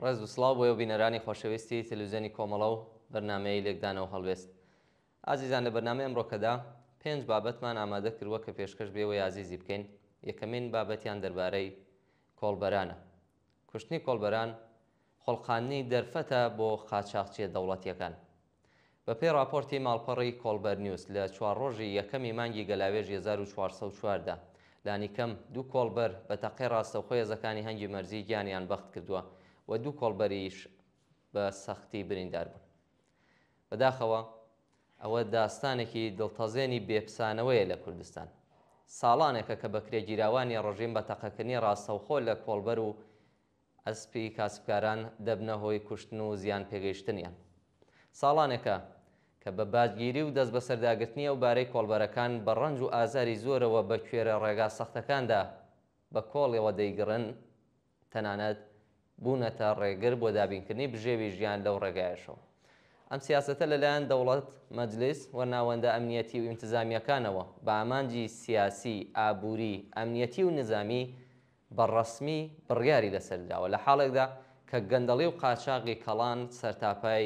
ڕێز و سڵاو بۆ بینەرانی خۆشەویستی تەلەڤیزیۆنی کۆمەڵە و بەرنامەی لێکدانەوە هەڵوێست. ئازیزان لە بەرنامەی ئەمڕۆکەدا 5 بابەتمان ئامادە کردووە کە پێشکەش بێەوەی ئازیزی بکەین. یەکەمین بابەتیان دەربارەی کۆڵبەرانە. کوشتنی کۆڵبەران خۆڵقاندنی دەرفەتە بۆ قاچاقچیە دەوڵەتیەکان. بەپێی راپۆرتی ماڵپەڕی کۆڵبەر نیوز لە 4 ڕۆژی یەکەمی مانگی گەلاوێژ 1404دا لانیکەم 2 کۆڵبەر بە تەقەی ڕاستەوخۆ هێزەکانی هەنگی مەرزی گیانیان بەخت کردووە و 2 کۆڵبەریش بە سەختی بریندار بوون. بەداخەوە ئەوە داستانێکی دڵتەزێنی بێپسانەوەیە لە کوردستان. ساڵانێکە کە بەکرێگیراوانی ڕژیم بە تەقەکردنی ڕاستەوخۆ لە کۆڵبەر و ئەسپی کاسبکاران دەبنە هۆی کوشتن و زیان پێگەیشتنیان. ساڵانێکە کە بە بادگیری و دەست بە سەرداگرتنی ئەو بارەی کۆڵبەرەکان بە ڕەنج و ئازاری زۆرەوە بە کوێرە ڕێگا سەختەکاندا بە کۆڵەوە دەیگڕن، تەنانەت بوونەتە ڕێگر بۆ دابینکردنی بژێوی ژیان لەو ڕێگایشەوە. ئەم سیاسەتە لەلایەن دەوڵەت، مەجلیس و ناوەندە ئەمنیەتی و ئینتزامیەکانەوە بە ئامانجی سیاسی، ئابووری، ئەمنیەتی و نظامی بەڕەسمی بڕیاری لەسەرداوە لە حاڵێکدا کە گەندەڵی و قاچاقی کەڵان سەرتاپای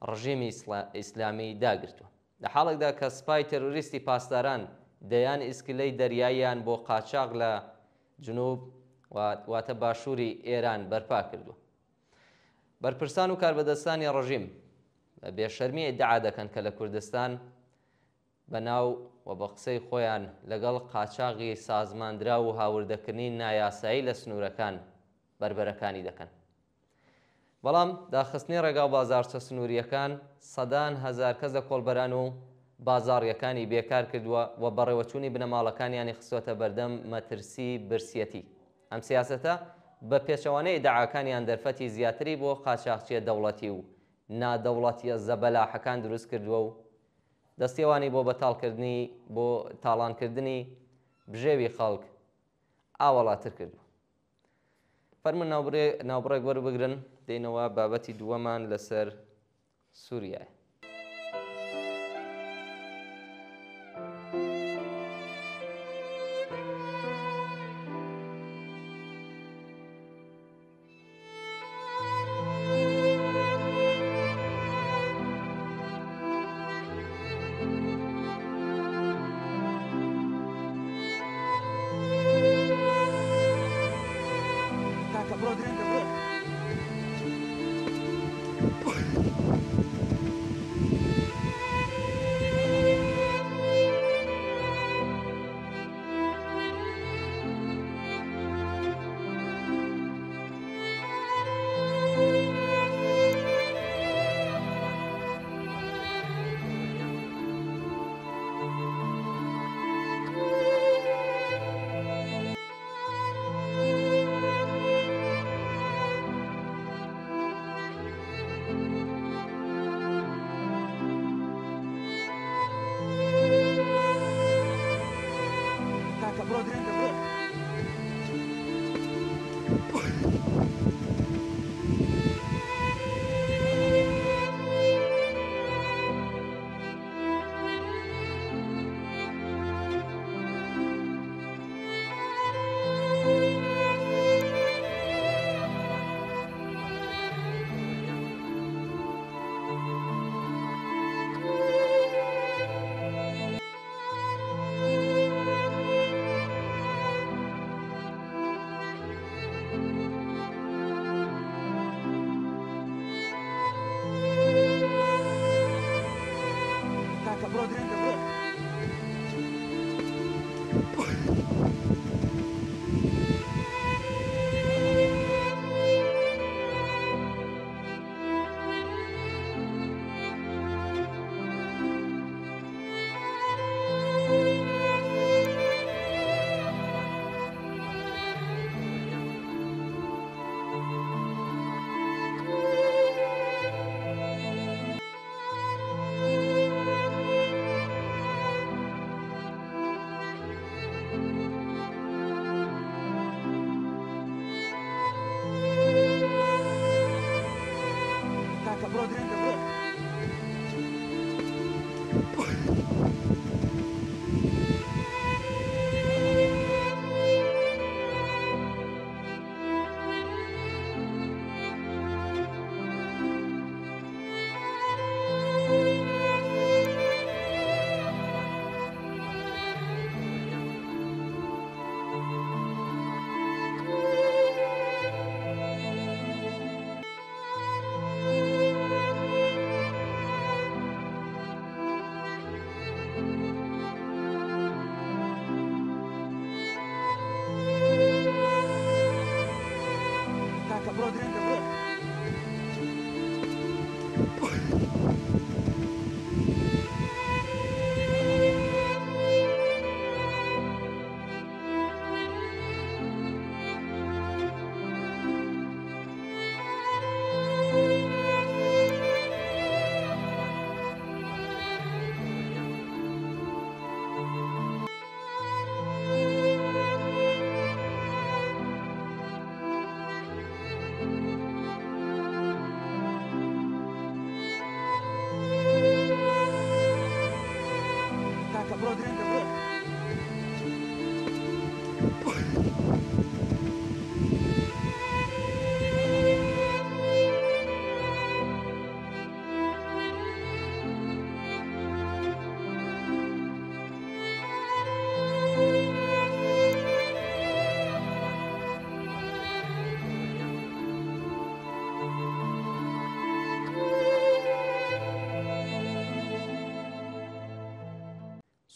ڕژیمی ئیسلامی داگرتووە. لە حاڵێکدا کە سپای تەروریستی پاسداران دەیان ئیسکلەی دەریاییان بۆ قاچاق لە جنوب واتە باشووری ئێران بەرپا کردووە. بەرپرسان و کاربەدەستانی ڕژیم بێشەرمی ئیدعا دەکەن کە لە کوردستان بەناو و بە قسەی خۆیان لەگەڵ قاچاقی سازماندرا و هاوردەکردنی نایاسایی لە سنوورەکان بربەرەکانی دەکەن. بەڵام داخستنی ڕێگا و بازارچە سنووریەکان سەدان هەزار کەس لە کۆڵبەران و بازاڕیەکانی بێکار کردووە و بەڕێوەچوونی بنەماڵەکانیانی خستوەتە بەردەم مەترسی برسیەتی. ئەم سیاسەتە بە پێچەوانەی ئیدعاکانیان دەرفەتی زیاتری بۆ قاچاقچیە دەوڵەتی و نادەوڵەتیە زەبەلاحەکان دروست کردووە و دەستێوانی بۆ بەتاڵکردنی بۆ تاڵانکردنی بژێوی خەڵک ئاوەڵاتر کردووە. فەرمون ناوبڕێک وەربگرن، دێنەوە بابەتی دووەمان لەسەر سووریایە.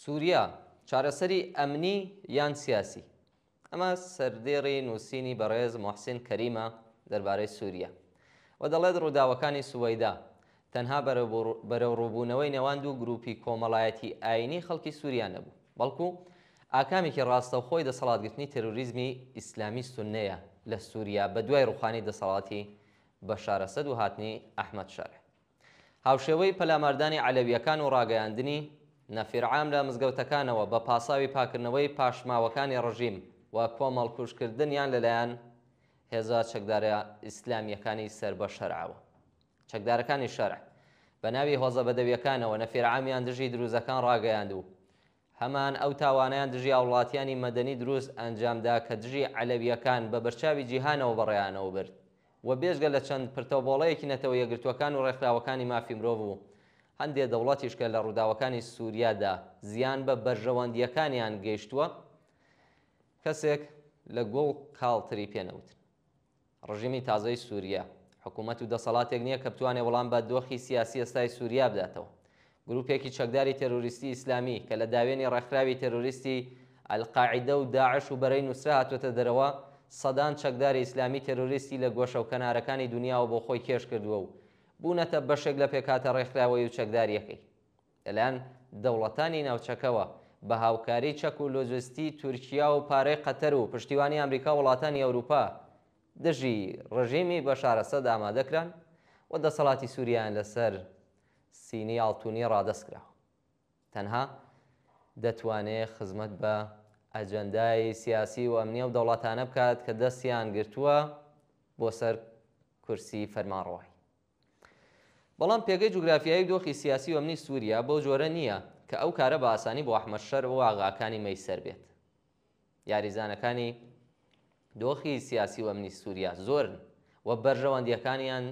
سووریا چارەسەری ئەمنی یان سیاسی؟ ئەمە سەردێڕی نووسینی بەڕێز محسین کەریمە دەربارەی سووریا و دەڵێت ڕووداوەکانی سوەیدا تەنها بەرەو ڕووبوونەوەی نێوان دوو گروپی کۆمەڵایەتی ئاینی خەڵکی سووریا نەبوو، بەڵکو ئاکامێکی ڕاستەوخۆی دەسەڵاتگرتنی تێروریزمی ئیسلامی سوننەیە لە سووریا بە دوای ڕوخانی دەسەڵاتی بەشار ئەسەد و هاتنی ئەحمەد شارع. هاوشێوەی پەلاماردانی عەلەویەکان و ڕاگەیاندنی نەفیرعام لە مزگەوتەکانەوە بە پاساوی پاکردنەوەی پاشماوەکانی ڕژیم و کۆمەڵکوشکردنیان لەلایەن هێزە چەکدارە ئیسلامیەکانی سەر بە شەرعەوە. چەکدارەکانی شەرع بە ناوی هۆزە بەدەویەکانەوە نەفیرعامیان دژی دروزەکان ڕاگەیاند و هەمان ئەو تاوانیان دژی هاوڵاتیانی مەدەنی دروست ئەنجامدا کە دژی عەلەویەکان بە بەرچاوی جیهانەوە بەڕێیانەوە برد و بێژگە لە چەند پرتەوبۆڵەیەکی نەتەوە یەکگرتوەکان و ڕێکخراوەکانی مافی مرۆڤ و هەندێک دەوڵەتیشکە لە ڕووداوەکانی سووریادا زیان بە بەرژەوەندیەکانیان گەیشتووە، کەسێک لە گۆڵ کاڵتری پێنەوت. ڕژیمی تازەی سووریا حکوومەت و دەسەڵاتێک نییە کە بتوانێت وەڵام بە دۆخی سیاسی ئێستای سووریا بداتەوە. گروپێکی چەکداری تێروریستی ئیسلامی کە لە داوێنی ڕێکخراوی تێروریستی ئەلقاعیدە و داعش و بەرەی نووسرا هاتوۆتە دەرەوە، سەدان چەکداری ئیسلامی تێروریستی لە گۆشە و کەنارەکانی دنیاوە بۆ خۆی کێش کردووە و بوونەتە بەشێک لە پێکاتە ڕێکخراوەی و چەکداریەکەی لەلایەن دەوڵەتانی ناوچەکەوە بە هاوکاری چەک و لۆجستی تورکیا و پارەی قەتەر و پشتیوانی ئەمریکا و وڵاتانی ئەوروپا دژی ڕژیمی بەشار ئەسەد ئامادەکران و دەسەڵاتی سووریایان لەسەر سینی ئاڵتوونی ڕادەستکراوە. تەنها دەتوانێت خزمەت بە ئەجەندای سیاسی و ئەمنیە و دەوڵەتانە بکات کە دەستیان گرتووە بۆ سەر کورسی فەرمانڕەوایی. بەڵام پێگەی جوگرافیایی دۆخی سیاسی و ئەمنی سووریا بۆ جۆرە نییە کە ئەو کارە بە ئاسانی بۆ ئەحمەد شەرع و ئاغاکانی مەیسەر بێت. یاریزانەکانی دۆخی سیاسی و ئەمنی سووریا زۆرن و بەرژەوەندیەکانیان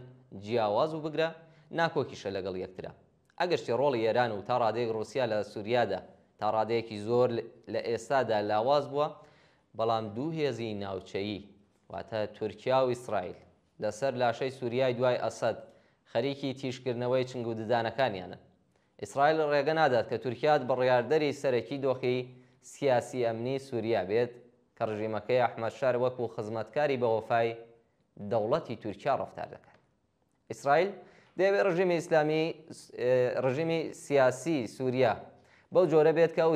جیاواز و بگرە ناکۆکیشە لەگەڵ یەکترا. ئەگەرچی ڕۆڵی ئێران و تا ڕادەیەک ڕووسیا لە سووریادا تا ڕادەیەکی زۆر لە ئێستادا لاواز بووە، بەڵام دوو هێزی ناوچەیی واتە تورکیا و ئیسرائیل لەسەر لاشەی سووریای دوای ئەسەد خەریکی تیشکردنەوەی چنگ و ددانەکانیانە. ئیسرائیل ڕێگە نادات کە تورکیا بڕیاردەری سەرەکی دۆخی سیاسی ئەمنی سووریا بێت کە ڕژیمەکەی ئەحمەد شار وەکو خزمەتکاری بە وەفای دەوڵەتی تورکیا ڕەفتار دەکات. ئیسرائیل دەیەوێت ڕژیمی ئیسلامی ڕژیمی سیاسی سووریا بەو جۆرە بێت کە ئەو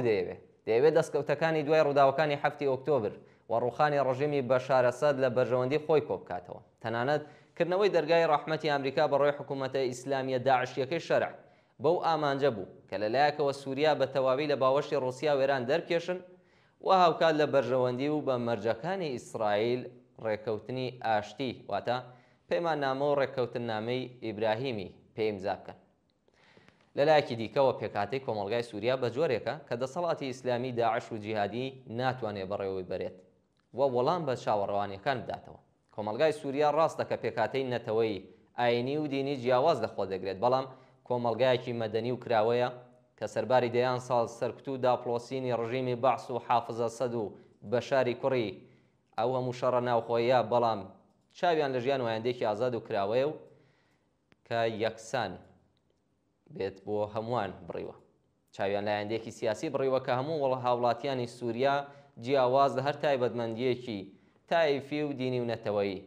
دەیەوێت دەستکەوتەکانی دوای ڕووداوەکانی 7 ئۆکتۆبر و ڕوخانی ڕژیمی بەشار ئەسەد لە بەرژەوەندی خۆی کۆبکاتەوە. تەنانەت کردنەوەی دەرگای ڕەحمەتی ئەمریکا بەڕێی حکوومەتە ئیسلامیە داعشیەکەی شەرع بەو ئامانجە بوو کە لەلایەکەوە سووریا بە تەواوی لە باوەشی ڕووسیا و ئێران دەرکێشن و هاوکات لە بەرژەوەندی و بە مەرجەکانی ئیسرائیل ڕێکەوتنی ئاشتی واتە پەیماننامە و ڕێککەوتننامەی ئیبراهیمی پێی ئیمزا بکەن. لەلایەکی دیکەوە پێکهاتەی کۆمەڵگای سووریا بە جۆرێکە کە دەسەڵاتی ئیسلامی داعش و جیهادی ناتوانێت بەڕێوەی بەرێت و وەڵام بە چاوەڕەوانیەکان بداتەوە. کۆمەلگای سووریا ڕاستە کە پێکهاتەی نەتەوەی ئاینی و دینی جیاواز لەخۆ دەگرێت، بەڵام کۆمەلگایەکی مەدەنی و کراوەیە کە سەرباری دەیان ساڵ سەرکوت و داپڵۆسینی ڕژیمی بەعس و حافز ئەسەد و بەشاری کوڕی ئەو هەموو شەڕە ناوخۆیە، بەڵام چاویان لە ژیان و ئایندێکی ئازاد و کراوەیە و کە یەکسان بێت بۆ هەمووان بڕیوە. چاویان لە ئایندێکی سیاسی بڕیوە کە هەموو هاوڵاتیانی سووریا جیاواز لە هەر تایبەتمەندیەکی تایفی و دینی و نەتەوەیی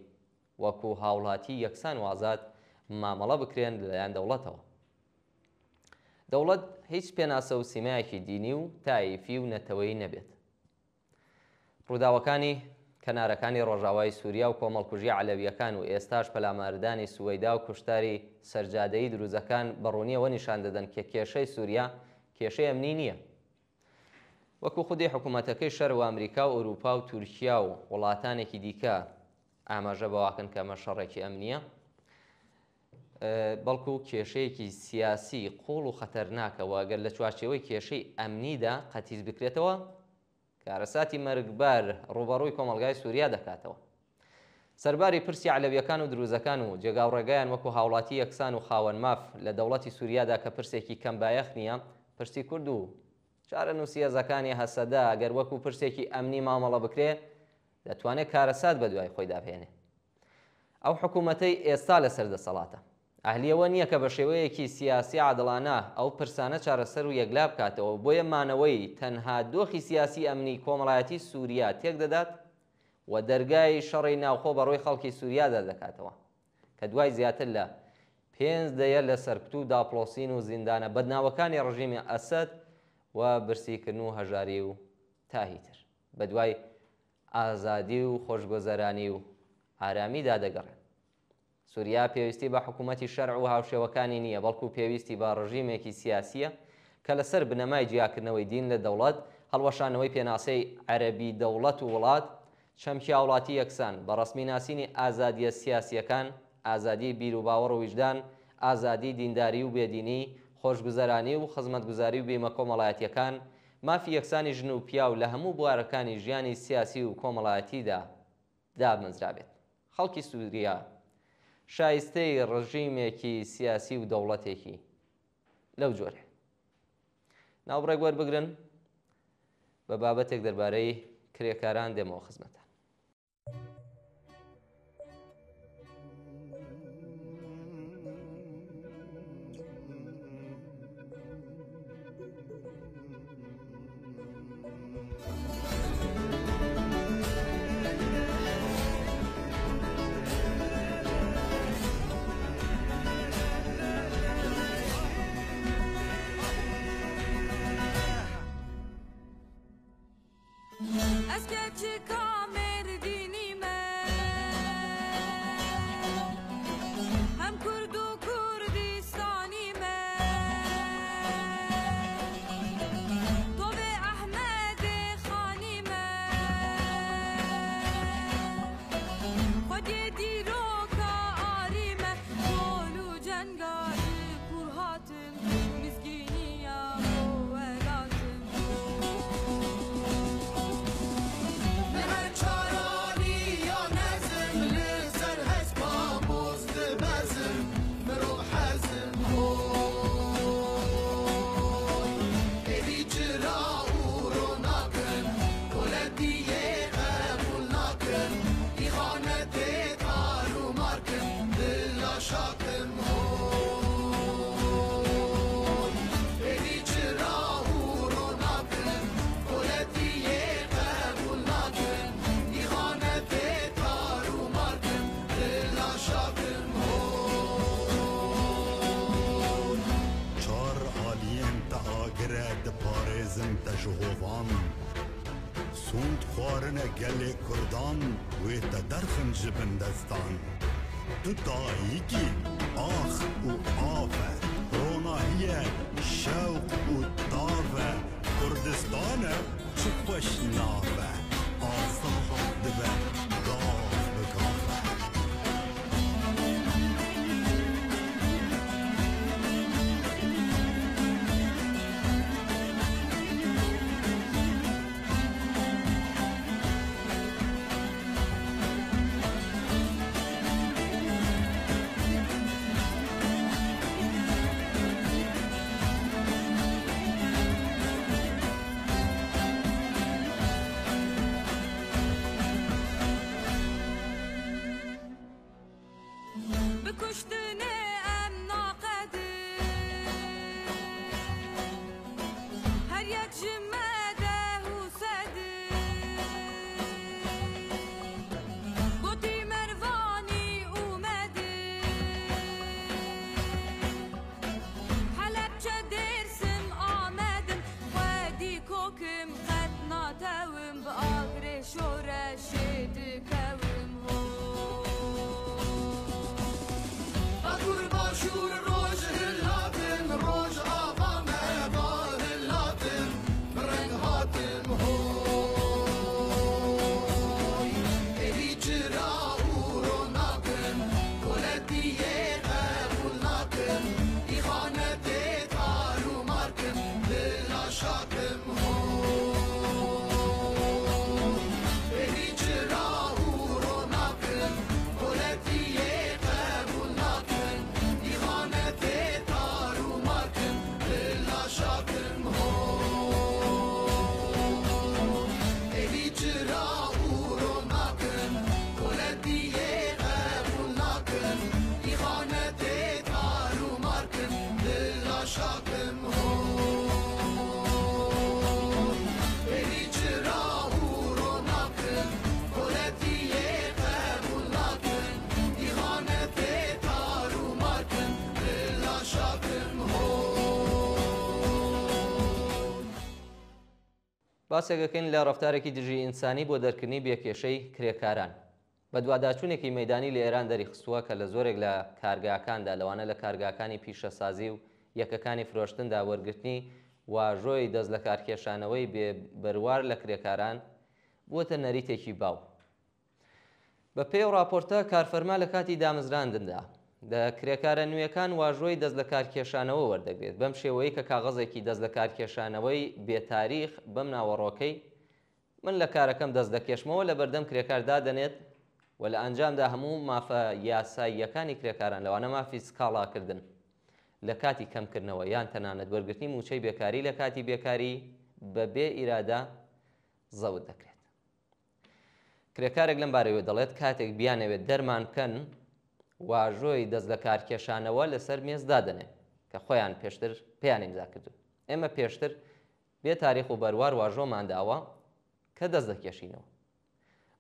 وەکو هاوڵاتی یەکسان و ئازاد مامەڵە بکرێن لەلایەن دەوڵەتەوە. دەوڵەت هیچ پێناسە و سیمایەکی دینی و تایفی و نەتەوەیی نەبێت. ڕووداوەکانی کەنارەکانی ڕۆژاوای سووریا و کۆمەڵکوژی عەلەویەکان و ئێستاش پەلاماردانی سوەیدا و کوشتاری سەرجادەیی دروزەکان بەڕوونیەوە نیشان دەدەن کە کێشەی سووریا کێشەی ئەمنی نییە. وەکو خودی حکوومەتەکەی شەر و ئەمریکا و ئەوروپا و تورکیا و وڵاتانێکی دیکە ئاماژە بەواکەن کە ئەمە شەڕێکی ئەمنیە، بەڵکو کێشەیەکی سیاسی قوڵ و خەتەرناکەوە ئەگەر لە چوارچێوەی کێشەی ئەمنیدا قەتیز بکرێتەوە کە کارەساتی مەرگبار ڕوبەڕووی کۆمەڵگای سووریا دەکاتەوە. سەرباری پرسی عەلەویەکان و دروزەکان و جێگاوڕێگایان وەکو هاوڵاتی یەکسان و خاوەن ماف لە دەوڵەتی سووریادا کە پرسێکی کەم بایەخ نییە، پرسی کورد و چارە نووسی هێزەکانی هەسەدا ئەگەر وەکو پرسێکی ئەمنی مامەڵە بکرێ دەتوانێت کارەسات بە دوای خۆی دابهێنێ. ئەو حکوومەتەی ئێستا لەسەر دەسەڵاتە ئەهلیەوە نییە کە بە شێوەیەکی سیاسی عادڵانە ئەو پرسانە چارەسەر و یەکلا بکاتەوە، بۆیە مانەوەی تەنها دۆخی سیاسی ئەمنی کۆمەڵایەتی سووریا تێک دەدات و دەرگای شەڕی ناوخۆ بەڕۆی خەڵکی سووریادا دەکاتەوە کە دوای زیاتر لە 5 دەیە لە سەرکوت و داپڵۆسین و زیندانە بەدناوەکانی ڕژیمی ئەسەد و برسیکردن و هەژاری و تاهیتر بە دوای ئازادی و خۆشگۆزەرانی و ئارامیدا دەگەڕێن. سووریا پێویستی بە حکوومەتی شەرع و هاوشێوەکانی نییە، بەڵکو پێویستی بە ڕژیمێکی سیاسیە کە لەسەر بنەمای جیاکردنەوەی دین لە دەوڵەت، هەڵوەشانەوەی پێناسەی عەرەبی دەوڵەت و وڵات، چەمکی هاوڵاتی یەکسان، بە ڕەسمی ناسینی ئازادیە سیاسیەکان، ئازادی بیر و باوەڕ و ویژدان، ئازادی دینداری و بێدینی، خۆشگوزەرانی و خزمەتگوزاری و بێمە کۆمەڵایەتیەکان، مافی یەکسانی ژن و پیا و لە هەموو بوارەکانی ژیانی سیاسی و کۆمەڵایەتیدا دامەزرابێت. خەڵکی سووریا شایستەی ڕژیمێکی سیاسی و دەوڵەتێکی لەو جۆرە. ناوبڕێک وەربگرن بە بابەتێک دەربارەی کرێکاران دێمەوە خزمەتە. سوند خوارنه گل کردان ویت درخن جبندستان تو داییکی آخ و آفه روناهیه شوق و داوه کردستانه چه خوش نافه آسان دبه گاف بگافه باسێکەکەین لە ڕەفتارێکی دژی ئینسانی بۆ دەرکردنی بێکێشەی کرێکاران. بە دوواداچوونێکی مەیدانی لە ئێران دەریخستووە کە لە زۆرێک لە کارگاکاندا لەوانە لە کارگاکانی پیشەسازی و یەکەکانی فرۆشتندا وەرگرتنی واژۆی دەست لە کارکێشانەوەی بێبەروار لە کرێکاران بووەتە نەریتێکی باو. بە پێی و راپۆرتە کارفەرما لە کاتی دامەزراندندا لە کرێکارە نوێیەکان واژۆی دەست لە کارکێشانەوە وەردەگرێت بەم شێوەیە کە کاغەزێکی دەست لە کارکێشانەوەی بێتاریخ بەم ناوەڕۆکەی من لە کارەکەم دەست دەکێشمەوە لە بەردەم کرێکاردا دەنێت و لە ئەنجامدا هەموو مافە یاساییەکانی کرێکاران لەوانە مافی سکاڵاکردن لە کاتی کەمکردنەوە یان تەنانەت وەرگرتنی موچەی بێکاری لە کاتی بێکاری بە بێ ئیرادا زەوت دەکرێت. کرێکارێک لەم بارەوە دەڵێت کاتێک بیانەوێت دەرمان بکەن واژۆی دەست لە کارکێشانەوە لەسەر مێزدا دەنێن کە خۆیان پێشتر پێیان ئیمزا کردن. ئێمە پێشتر بێ تاریخ و بەروار واژۆمان داوە کە دەست دەکێشینەوە.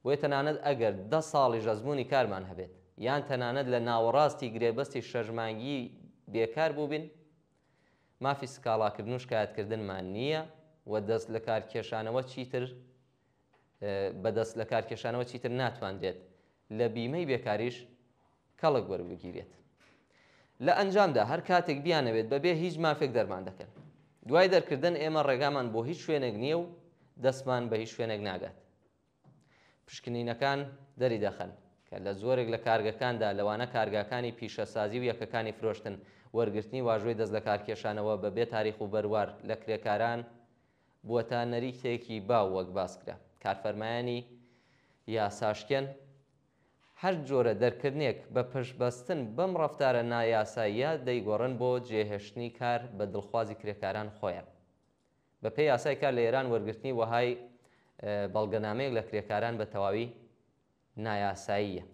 بۆیە تەنانەت ئەگەر 10 ساڵی ژەزبوونی کارمان هەبێت یان تەنانەت لە ناوەڕاستی گرێبەستی شەژمانگی بێکار بووبین مافی سکاڵاکردن و شکایەتکردنمان نییە و دەست لە کارکێشانەوە چیتر بەدەست لە کارکێشانەوە چیتر ناتوانرێت لە بیمەی بێکاریش کەڵک وەربگیرێت. لە ئەنجامدا هەر کاتێک بیانەوێت بەبێ هیچ مافێک دەرمان دەکەن. دوای دەرکردن ئێمە ڕێگامان بۆ هیچ شوێنێک نییە و دەستمان بە هیچ شوێنێک ناگات. پشکنینەکان دەری دەخەن کە لە زۆرێک لە کارگەکاندا لەوانە کارگاکانی پیشەسازی و یەکەکانی فرۆشتن وەرگرتنی واژۆی دەست لە کارکێشانەوە بەبێ تاریخ و بەروار لە کرێکاران بووەتە نەریتێکی باو وەک باسکرا. کارفەرمایانی یاساشکێن هەر جۆرە دەرکردنێک بە پشتبەستن بەم ڕەفتارە نایاساییە دەیگۆڕن بۆ جێهێشتنی کار بە دڵخوازی کرێکاران خۆیان. بە پێی یاسای کار لە ئێران وەرگرتنی وەهای بەڵگەنامەیەک لە کرێکاران بە تەواوی نایاساییە.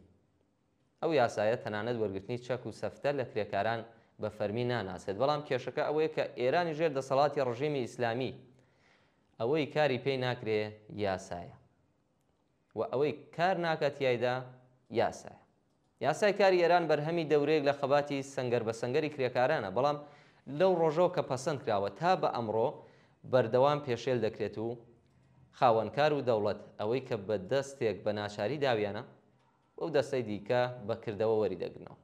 ئەو یاسایە تەنانەت وەرگرتنی چەک و سەفتە لە کرێکاران بە فەرمی ناناسێت. بەڵام کێشەکە ئەوەیە کە ئێرانی ژێر دەسەڵاتی ڕژیمی ئیسلامی ئەوەی کاری پێی ناکرێ یاسایە و ئەوەی کار ناکات تایدا یاسایە. یاسای کاری ئێران بەرهەمی دەورەیەک لە خەباتی سەنگەر بە سەنگەری کرێکارانە، بەڵام لەو ڕۆژەوە کە پەسەند کراوە تا بە ئەمڕۆ بەردەوام پێشێل دەکرێت و خاوەنکار و دەوڵەت ئەوەی کە بە دەستێک بە ناچاری داویانە ئەو دەستەی دیکە بەکردەوە وەری دەگرنەوە.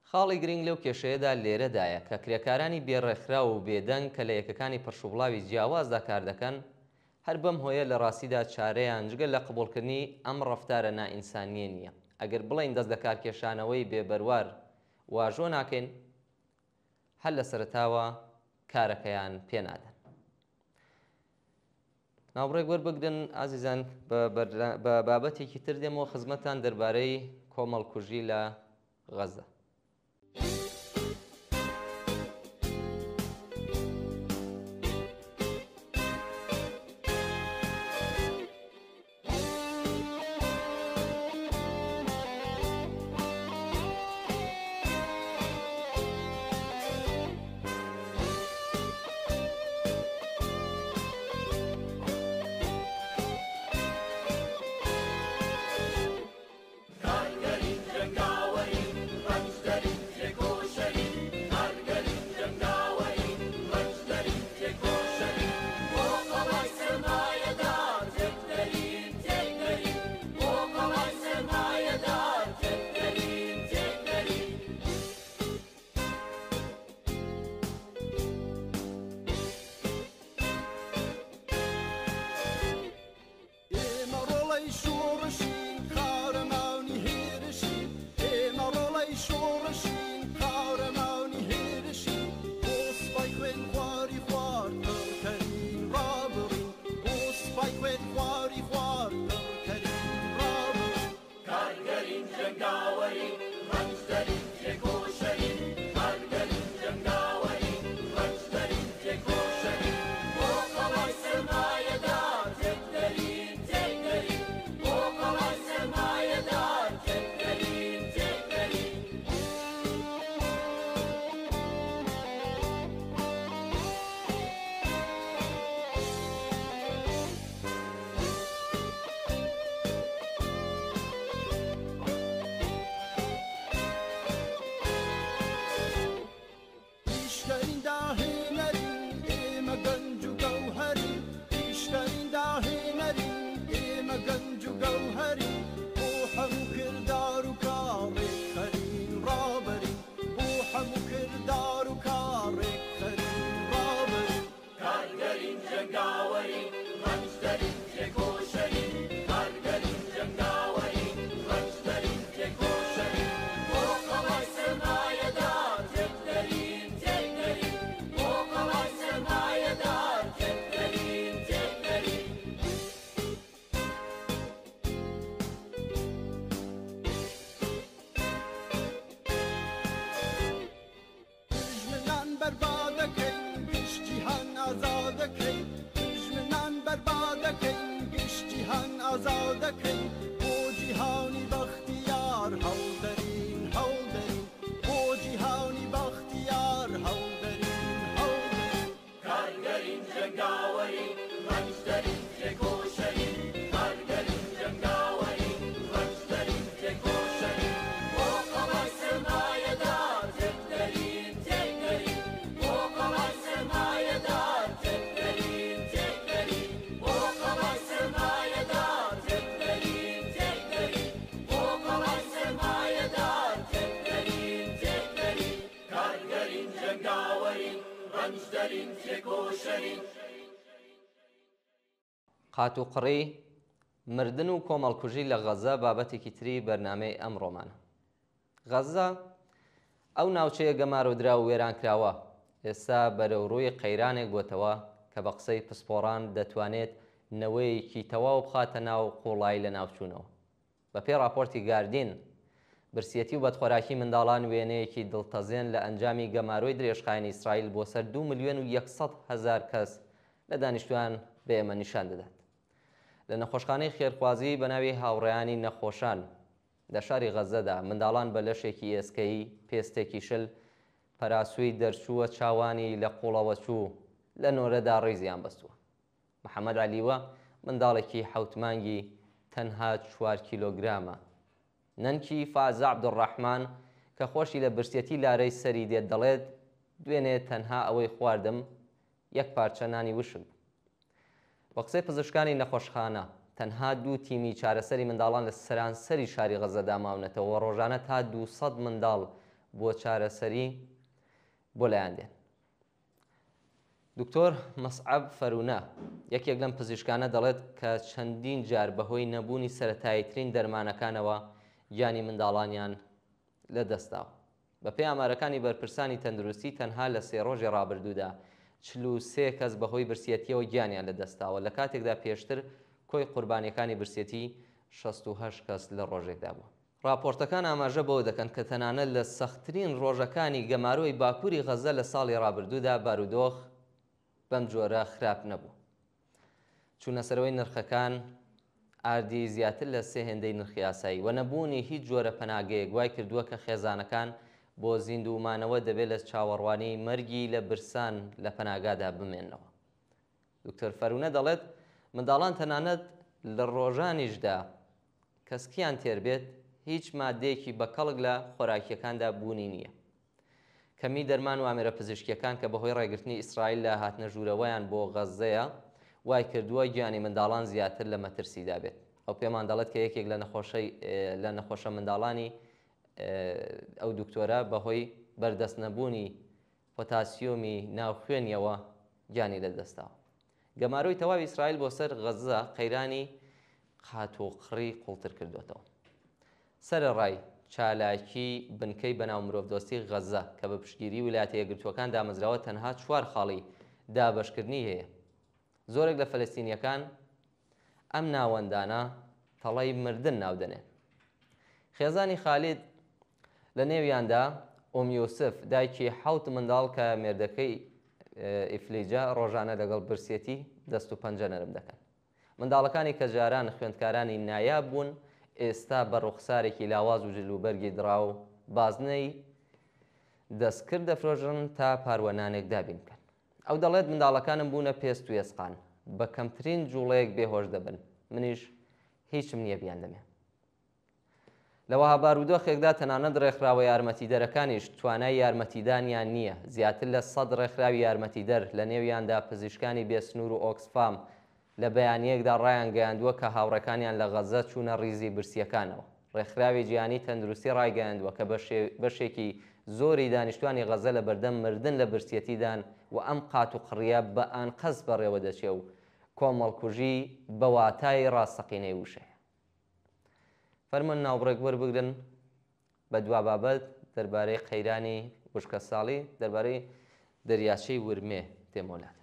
خاڵی گرنگ لەو کێشەیەدا لێرەدایە کە کرێکارانی بێڕێکخرا و بێدەنگ کە لە یەکەکانی پەرشوبڵاوی جیاوازدا کار دەکەن هەر بەم هۆیە لە ڕاستیدا چارەیان جگە لە قبولکردنی ئەم ڕەفتارە نائینسانیە نییە. ئەگەر بڵین دەست لە کارکێشانەوەی بێبەروار واژۆ ناکەین هەر لە سەرتاوە کارەکەیان پێنادەن. ناوڕێک وەربگرن ئازیزان بە بابەتێکی تر دێمەوە خزمەتان دەربارەی کۆمەڵکوژی لە غەزە. دەکەین بۆ جیهانی بەختیار هەڵدەرین هەڵدەرین بۆ جیهانی بەختیار هەڵدەرین هەڵدەرین کارگەرین جەنگاوەرین ڕەنجدەرین تێکۆشەرین کارگەرین جەنگاوەرین ڕەنجدەرین تێکۆشەرین بۆ قەڵای سەرمایەدار تێکدەرین تێکدەرین بۆ قەڵای سەرمایەدار تێکدەرین تێکدەرین بۆ قەڵای سەرمایەدار تێکدەرین تێکدەرین بۆ قەڵای سەرمایەدار تێکدەرین تێکدەرین کارگەرین جەنگاوەرین ڕەنجدەرین تێکۆشەرین قات و قڕی مردن و کۆمەڵکوژی لە غەزە بابەتێکی تری بەرنامەی ئەمڕۆمانە. غەزە ئەو ناوچەیە گەمارۆدرا و وێرانکراوە ئێستا بەرەوڕووی قەیرانێک بۆتەوە کە بە قسەی پسپۆڕان دەتوانێت نەوەیەکی تەواو بخاتە ناو قوڵایی لە ناوچوونەوە. بە پێی راپۆرتی گاردین برسیەتی و بەدخۆراکی منداڵان وێنەیەکی دڵتەزێن لە ئەنجامی گەمارۆی درێژخایەنی ئیسرائیل بۆ سەر 2,100,000 کەس لە دانیشتوان بە ئێمە نیشان دەدات. لە نەخۆشخانەی خێرخوازی بە ناوی هاوڕێیانی نەخۆشان لە شاری غەزەدا منداڵان بە لەشێکی ئێسکەی پێستێکی شل پەراسووی دەرچووە چاوانی لە قوڵەوە چوو لە نۆرەدا ڕێزیان بەستووە. محەممەد علیوە منداڵێکی حوتمانگی تەنها 4 کیلۆگرامە. نەنکی فازە عەبدوڕەحمان کە خۆشی لە برسێتی لارەی سەری دێت دەڵێت دوێنێ تەنها ئەوەی خواردم یەک پارچە نانی وشک بوو. بە قسەی پزیشکانی نەخۆشخانە تەنها 2 تیمی چارەسەری منداڵان لە سەرانسەری شاری غەزەدا ماونەتەوە ڕۆژانە تا 200 منداڵ بۆ چارەسەری بۆ لایەن دێن. دکتۆر مەسعەب فەرونە یەکێک لەم پزیشکانە دەڵێت کە چەندین جار بەهۆی نەبوونی سەرەتاییترین دەرمانەکانەوە گیانی منداڵانیان لەدەستاوە. بە پێی ئامارەکانی بەرپرسانی تەندروستی تەنها لە 3 ڕۆژی ڕابردوودا 43 کەس بەهۆی برسێتیەوە گیانیان لەدەستاوە لە کاتێکدا پێشتر کۆی قوربانیەکانی برسێتی 68 کەس لە ڕۆژێکدا بووە. راپۆرتەکان ئاماژە بەوە دەکەن کە تەنانەت لە سەختترین ڕۆژەکانی گەمارۆی باکووری غەزە لە ساڵی ڕابردوودا بارودۆخ بەم جۆرە خراپ نەبوو. چوونە سەرەوەی نرخەکان ئاردی زیاتر لە 3 هێندەی نرخی ئاسایی و نەبوونی هیچ جۆرە پەناگەیەک وای کردووە کە خێزانەکان بۆ زیندوومانەوە دەبێت لە چاوەڕوانی مەرگی لە برسان لە پەناگادا بمێنەوە. دکتۆر فەرونە دەڵێت منداڵان تەنانەت لە ڕۆژانیشدا کەسکیان تێربێت هیچ مادەیەکی بەکەڵک لە خۆراکیەکاندا بوونی نییە. کەمی دەرمان و ئامێرە پزیشکیەکان کە بەهۆی ڕێگرتنی ئیسرائیل لە هاتنە ژوورەوەیان بۆ غەزەیە وای کردووە گیانی منداڵان زیاتر لە مەترسیدا بێت. ئەو پێمان دەڵێت کە یەکێک لە نەخۆشە منداڵانی ئەو دکتۆرە بەهۆی بەردەست نەبوونی پۆتاسیۆمی ناوخوێنیەوە گیانی لەدەستاوە. گەمارۆی تەواوی ئیسرائیل بۆ سەر غەزە قەیرانی قات و قڕی قوڵتر کردوێتەوە. سەرەڕای چالاکی بنکەی بەناو مرۆڤدۆستی غەزە کە بە پشتگیری ویلایەتە یەکگرتووەکان دامەزراوە تەنها 4 خاڵی دابەشکردنی هەیە. زۆرێک لە فەلەستینیەکان ئەم ناوەندانە تەڵەی مردن ناودەنێن. خێزانی خالید لە نێویاندا ئۆم یوسف دایکی 7 منداڵ کە مێردەکەی ئیفلیجە ڕۆژانە لەگەڵ برسێتی دەست و پەنجە نەرم دەکەن. منداڵەکانی کە جاران خوێندکارانی نایاب بوون ئێستا بە ڕوخسارێکی لاواز و جلوبەرگی دراو بازنەی دەستکرد دەفرۆژن تا پاروەنانێک دابین بکەن. ئەو دەڵێت منداڵەکانم بوونە پێست و ێسقان بە کەمترین جوڵەیەک بێهۆش دەبن منیش هیچم نییە بیان دەمێ. لەوەها بارودۆخێکدا تەنانەت ڕێکخراوە یارمەتیدەرەکانیش توانای یارمەتیدانیان نییە. زیاتر لە 100 ڕێکخراوی یارمەتیدەر لە نێویاندا پزیشکانی بێسنوور و ئۆکسفام لە بەیانیەکدا ڕایان گەیاندووە کە هاوڕەکانیان لە غەزە چوونە ڕیزی برسیەکانەوە. ڕێکخراوی جیهانی تەندروستی ڕایگەیاندووە کە بەشێکی زۆری دانیشتوانی غەزە لە بەردەم مردن لە برسیەتیدان و ئەم قات و قڕیە بە ئانقەس بەڕێوە دەچێ و کۆمەڵکوژی بە واتای ڕاستەقینەی وشەیە. فەرمون ناوبڕێک وەربگرن بە دوا بابەت دەربارەی قەیرانی وشکە ساڵی دەربارەی دەریاچەی ورمێ تێمۆلات.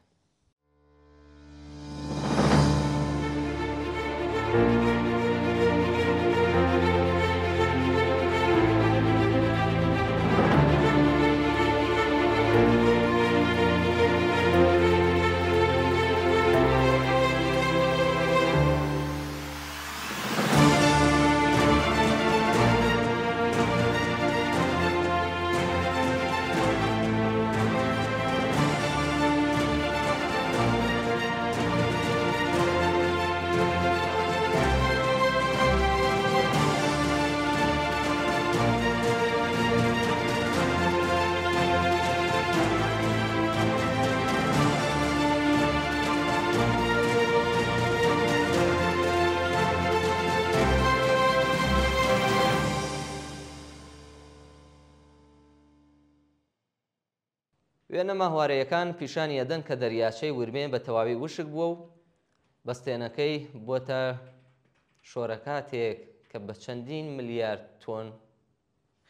وێنە ماهوارەیەکان پیشانی ئەدەن کە دەریاچەی ورمێ بە تەواوی وشک بووە و بەستێنەکەی بۆتە شۆرەکاتێک کە بە چەندین ملیارد تۆن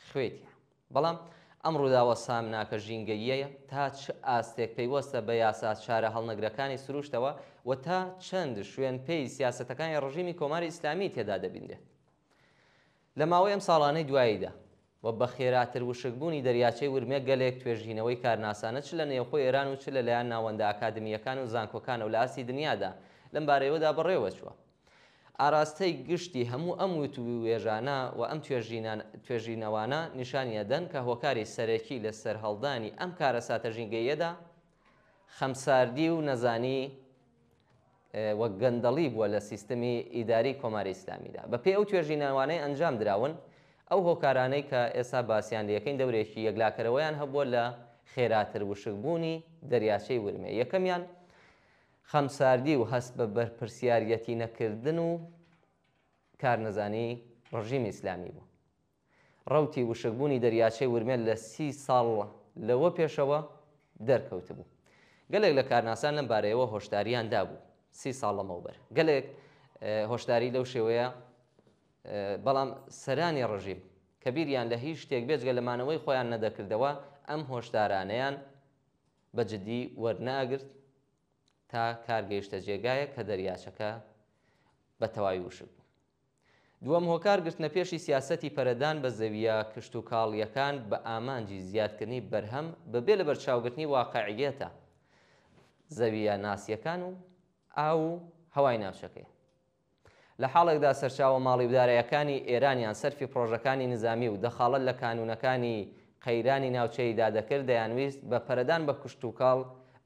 خوێتیە. بەڵام ئەم ڕووداوە سامناکە ژینگەییەیە تا چ ئاستێک پەیوەستە بە یاسا چارە هەڵنەگرەکانی سروشتەوە و تا چەند شوێن پێی سیاسەتەکانی ڕژیمی کۆماری ئیسلامی تێدا دەبیندێت. لە ماوەی ئەم ساڵانەی دواییدا و بە خێراتر وشکبوونی دەریاچەی ورمێ گەلێک توێژینەوەی کارناسانە چ لە نێوخۆی ئێران و چ لەلایەن ناوەندە ئاکادمیەکان و زانکۆکانە و لە ئاسی دنیادا لەم بارەیەوەدا بەڕێوە چووە. ئاراستەی گشتی هەموو ئەم وێژانە و ئەم توێژینەوانە نیشانی ئەدەن کە هۆکاری سەرەکی لە سەر هەڵدانی ئەم کارە ساتە ژینگەیەدا خەمساردی و نەزانی وەک گەندەڵی بووە لە سیستەمی ئیداری کۆماری ئیسلامیدا. بەپێی ئەو توێژینەوانەی ئەنجام دراون ئەو هۆکارانەی کە ئێستا باسییان لەکەین دەورێکی یەکلاکەرەوەیان هەبووە لە خێراتر وشکبوونی دەریاچەی ورمێ. یەکەمیان خەمساردی و هەست بە بەرپرسیارەتی نەکردن و کارنەزانی ڕژیمی ئیسلامی بوو. ڕەوتی وشکبوونی دەریاچەی ورمێ لە 30 ساڵ لەوە پێشەوە دەرکەوت بوو. گەلێک لە کارناسان لەم بارەیەوە هۆشداریان دابوو 30 ساڵ لەمەوبەر. گەلێک هۆشداری لەو شێوەیە، بەڵام سەرانی ڕژیم کە بیریان لە هیچ شتێک بێجگە لەمانەوەی خۆیان نەدەکردەوە ئەم هۆشدارانەیان بەجددی وەرناگرت تا کارگەیشتە جێگایە کە دەریاچەکە بە تەواوی وشک بوو. دووەم هۆکار گرتنە پێشی سیاسەتی پەرەدان بە زەویە کشت و کاڵیەکان بە ئامانجی زیادکردنی بەرهەم بەبێ لە بەرچاوگرتنی واقعیەتە زەویە ناسیەکان و ئاو و هەوای ناوچەکەی. لە حاڵێکدا سەرچاوە ماڵی بدارایەکانی ئێرانیان سەرفی پرۆژەکانی نظامی و دەخاڵەت لە کانونەکانی قەیرانی ناوچەیدا دەکرد دەیانویست بە پەرەدان بە کشت و کاڵ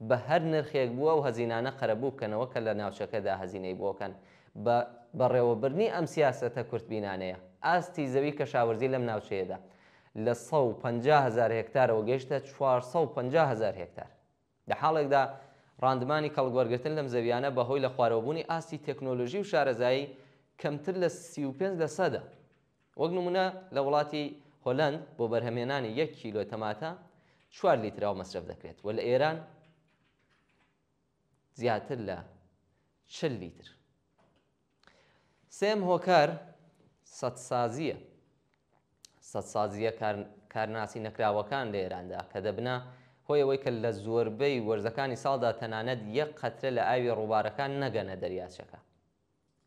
بە هەر نرخێک بووە و هەزینانە قەرەبوو بکەنەوە کە لە ناوچەکەدا هەزینەی بۆکەن. بەڕێوەبرنی ئەم سیاسەتە کورتبینانەیە ئاستی زەوی کەشاوەرزی لەم ناوچەیەدا لە 150,000 هێکتارەوە گەیشتە 450,000 هێکتار. لە حاڵێکدا ڕاندمانی کەڵگوەرگرتن لەم زەویانە بەهۆی لە خوارەوەبوونی ئاستی تەکنۆلۆژی و شارەزایی کەمتر لە 35%. وەک نمونە لە وڵاتی هۆلەند بۆ بەرهەمێنانی 1 کیلۆ تەماتە 4 لیتراوە مەصرف دەکرێت و لە ئێران زیاتر لە 40 لیتر. سێم هۆکار سەدسازیە کارناسی نەکراوەکان لە ئێراندا کە دەبنا هۆی ئەوەی کە لە زۆربەی وەرزەکانی ساڵدا تەنانەت 1 قەترە لە ئاوی ڕووبارەکان نەگەنە دەریاچەکە.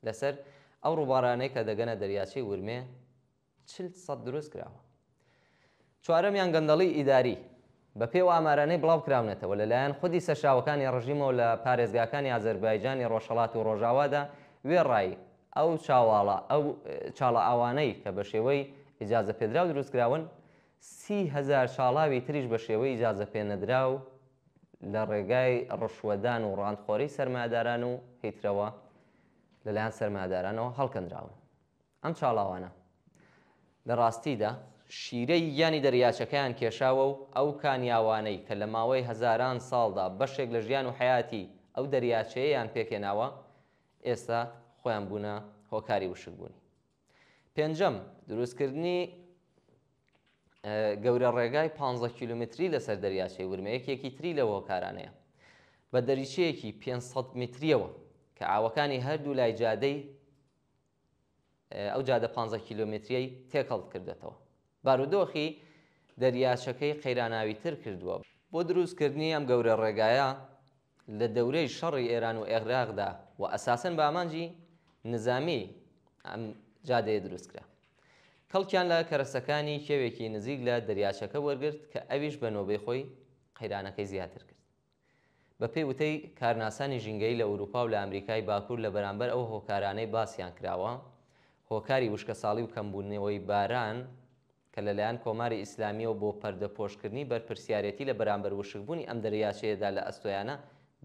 لەسەر ئەو ڕووبارانەی کە دەگەنە دەریاچەی ورمێ 40% دروست کراوە. چوارەمیان گەندەڵی ئیداری بە پێی ئامارانەی بڵاو کراونێتەوە لەلایەن خودی سەرچاوەکانی ڕژیمەوە لە پارێزگاکانی ئازەربایجانی ڕۆژهەڵات و ڕۆژاوادا وێڕایی ئەو چاڵە ئاوانەی کە بە شێوەی ئیجازە پێدراو دروستکراون 30,000 چاڵاوی تریش بە شێوەی ئیجازە پێنەدراو لە ڕێگای ڕشوەدان و ڕاندخۆری سەرمایه‌داران و هیترەوە لەلایەن سەرمایه‌دارانەوە هەڵکەندراون. ئەم چاڵاوانە لە ڕاستیدا شیرەی یانی دەریاچەکەیان کێشاوە و ئەو کانیاوانەی کە لە ماوەی هەزاران ساڵدا بەشێک لە ژیان و حیاتی ئەو دەریاچەیەیان پێکێناوە ئێستا خۆیان بوونە هۆکاری وشکبوونی. پێنجەم دروستکردنی گەورە ڕێگای 15 کیلومتری لەسەر دەریاچەی ورمێ یەکێکی تری لە هۆکارانەیە بە دەریچەیەکی 500 متریەوە کە ئاوەکانی هەردوو لای جادەی ئەو جادە 15 کیلومتریەی تێکەڵ کردێتەوە. بارودۆخی دەریاچەکەی قەیراناوی تر کردووە. بۆ دروستکردنی ئەم گەورە ڕێگایە لە دەورەی شەڕی ئێران و عێراقدا و ئەساسەن بە ئامانجی نظامی ئەم جادەیە دروستکرا. کەڵکیان لە کەرەسەکانی کێوێکی نزیک لە دەریاچەکە وەرگرت کە ئەویش بە نۆبەی خۆی قەیرانەکەی زیاتر کرد. بە پێی وتەی کارناسانی ژینگەی لە ئەوروپا و لە ئەمریکای باکوور لە بەرامبەر ئەو هۆکارانەی باسییان کراوە، هۆکاری وشکە ساڵی و کەمبوونەوەی باران کە لەلایەن کۆماری ئیسلامیەوە بۆ پەردەپۆشکردنی بەرپرسیارەتی لە بەرامبەر وشکبوونی ئەم دەریاچەیەدا لە ئەستۆیانە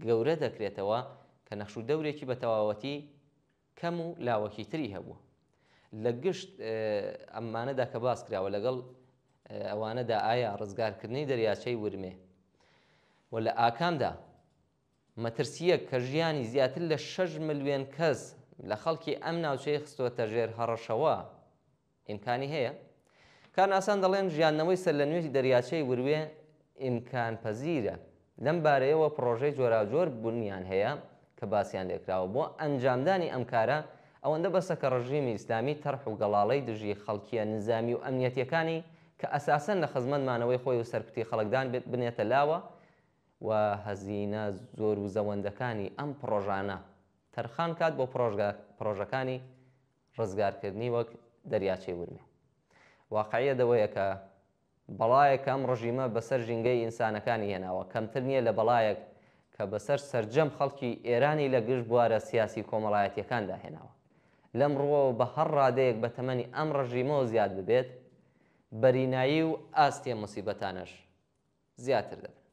گەورە دەکرێتەوە کە نەخش و دەورێکی بە تەواوەتی کەم و لاوەکی تری هەبووە. لە گشت ئەمانەدا کە باس کراوە لەگەڵ ئەوانەدا ئایا ڕزگارکردنی دەریاچەی ورمێ و لە ئاکامدا مەترسیەک کە ژیانی زیاتر لە 6 ملیۆن کەس لە خەڵکی ئەم ناوچەی خستووەتە ژێر هەڕەشەوە ئیمکانی هەیە. کارناسان دەڵێن ژیانەوەی سەر لە نوێی دەریاچەی ورمێ ئیمکان پەزیرە لەم بارەیەوە پرۆژەی جۆراوجۆر بوونیان هەیە کە باسییان لێکراوە بۆ ئەنجامدانی ئەم کارە ئەوەندە بەسە کە ڕژیمی ئیسلامی تەرح و گەڵاڵەی دژی خەڵکیە نظامی و ئەمنیەتیەکانی کە ئەساسەن لە خزمەتمانەوەی خۆی و سەرکوتی خەڵکدان بنێتە لاوە و هەزینە زۆر و زەوەندەکانی ئەم پرۆژانە تەرخان کات بۆ پرۆژەکانی ڕزگارکردنی وەک دەریاچەی ورمێ. واقعیە دەوەیە کە بەڵایەک ئەم ڕژیمە بەسەر ژینگەی ئینسانەکانی هێناوە کەمتر نییە لە بەڵایەک کە بەسەر سەرجەم خەڵکی ئێرانی لە گشت بوارە سیاسی کۆمەڵایەتیەکاندا هێناوە. لەم ڕووەوە بە هەر ڕادەیەک بە تەمەنی ئەم ڕژیمەوە زیاد ببێت بەرینایی و ئاستێ موسیبەتانەش زیاتر دەبن.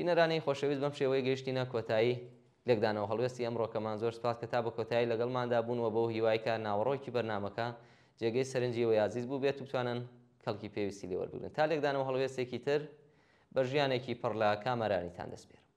بینەرانی خۆشەویست بەم شێوەیە گەیشتینە کۆتایی لێکدانەوە هەڵوێستی ئەمڕۆکەمان زۆر سپاس کە تا بە کۆتایی لەگەڵماندا بوونەوە بۆ هیوایکە ناوەڕۆکی بەرنامەکە جێگەی سەرنجیەوە یازیز بوو بێت و بتوانن کەڵکی پێویستی لێوەربگرن تا لێکدانەوە هەڵوێستێکی تر بە ژیانێکی پڕ لە کامەرانیتان دەست بێت.